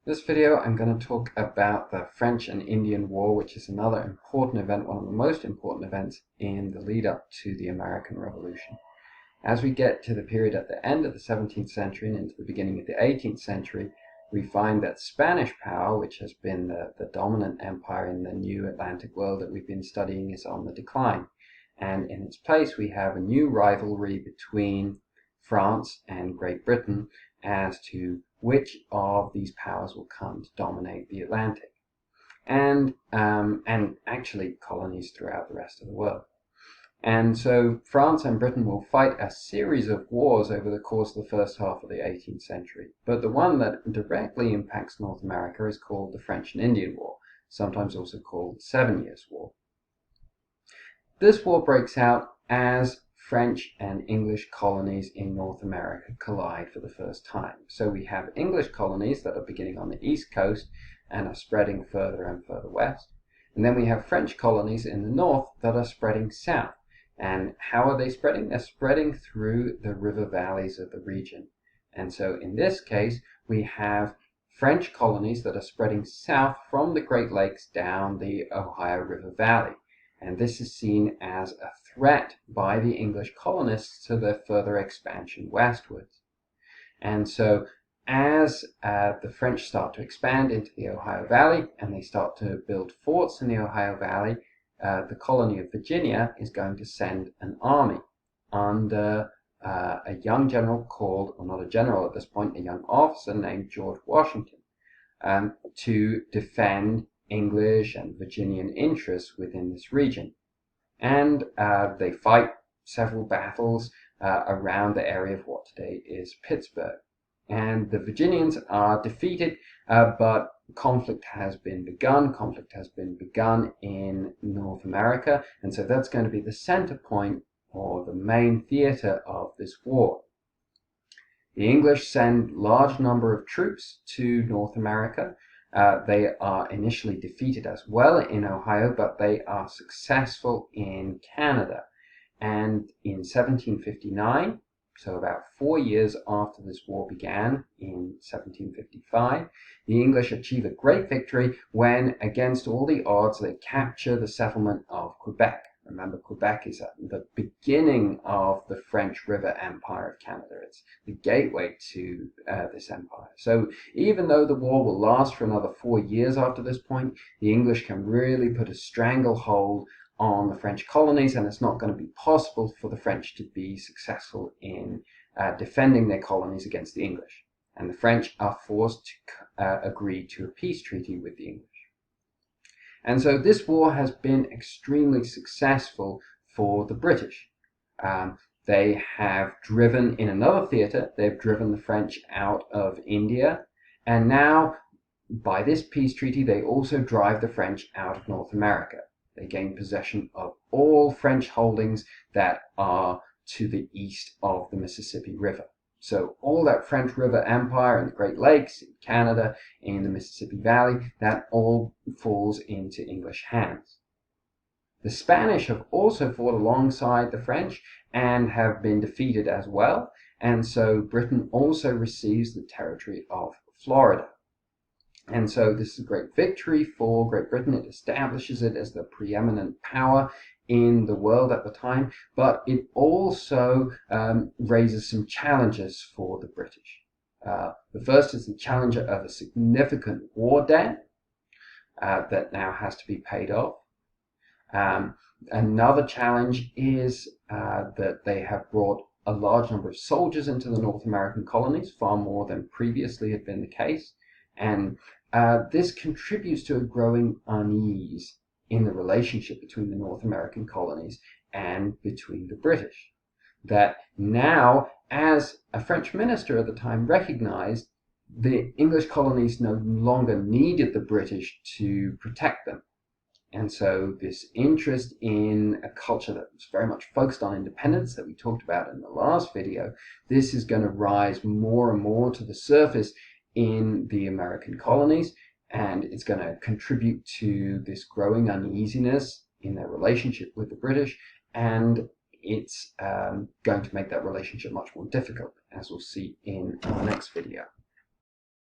This video I'm going to talk about the French and Indian War, which is another important event, one of the most important events in the lead up to the American Revolution. As we get to the period at the end of the 17th century and into the beginning of the 18th century, we find that Spanish power, which has been the dominant empire in the new Atlantic world that we've been studying, is on the decline. And in its place we have a new rivalry between France and Great Britain as to which of these powers will come to dominate the Atlantic, and actually colonies throughout the rest of the world. And so France and Britain will fight a series of wars over the course of the first half of the 18th century. But the one that directly impacts North America is called the French and Indian War, sometimes also called the 7 Years' War. This war breaks out as French and English colonies in North America collide for the first time. So we have English colonies that are beginning on the east coast and are spreading further and further west. And then we have French colonies in the north that are spreading south. And how are they spreading? They're spreading through the river valleys of the region. And so in this case, we have French colonies that are spreading south from the Great Lakes down the Ohio River Valley. And this is seen as a threat by the English colonists to their further expansion westwards. And so as the French start to expand into the Ohio Valley and they start to build forts in the Ohio Valley, the colony of Virginia is going to send an army under a young general called, or not a general at this point, a young officer named George Washington, to defend English and Virginian interests within this region. And they fight several battles around the area of what today is Pittsburgh. And the Virginians are defeated, but conflict has been begun. Conflict has been begun in North America, and so that's going to be the center point or the main theater of this war. The English send large number of troops to North America. They are initially defeated as well in Ohio, but they are successful in Canada. And in 1759, so about 4 years after this war began, in 1755, the English achieve a great victory when, against all the odds, they capture the settlement of Quebec. Remember, Quebec is at the beginning of the French River Empire of Canada. It's the gateway to this empire. So even though the war will last for another 4 years after this point, the English can really put a stranglehold on the French colonies, and it's not going to be possible for the French to be successful in defending their colonies against the English. And the French are forced to agree to a peace treaty with the English. And so this war has been extremely successful for the British. They have driven, in another theater, they've driven the French out of India. And now, by this peace treaty, they also drive the French out of North America. They gain possession of all French holdings that are to the east of the Mississippi River. So all that French River Empire in the Great Lakes, in Canada, in the Mississippi Valley, that all falls into English hands. The Spanish have also fought alongside the French and have been defeated as well. And so Britain also receives the territory of Florida. And so this is a great victory for Great Britain. It establishes it as the preeminent power in the world at the time, but it also raises some challenges for the British. The first is the challenge of a significant war debt that now has to be paid off. Another challenge is that they have brought a large number of soldiers into the North American colonies, far more than previously had been the case. And this contributes to a growing unease in the relationship between the North American colonies and between the British. That now, as a French minister at the time recognized, the English colonies no longer needed the British to protect them. And so this interest in a culture that was very much focused on independence that we talked about in the last video, this is going to rise more and more to the surface in the American colonies, and it's going to contribute to this growing uneasiness in their relationship with the British, and it's going to make that relationship much more difficult, as we'll see in our next video.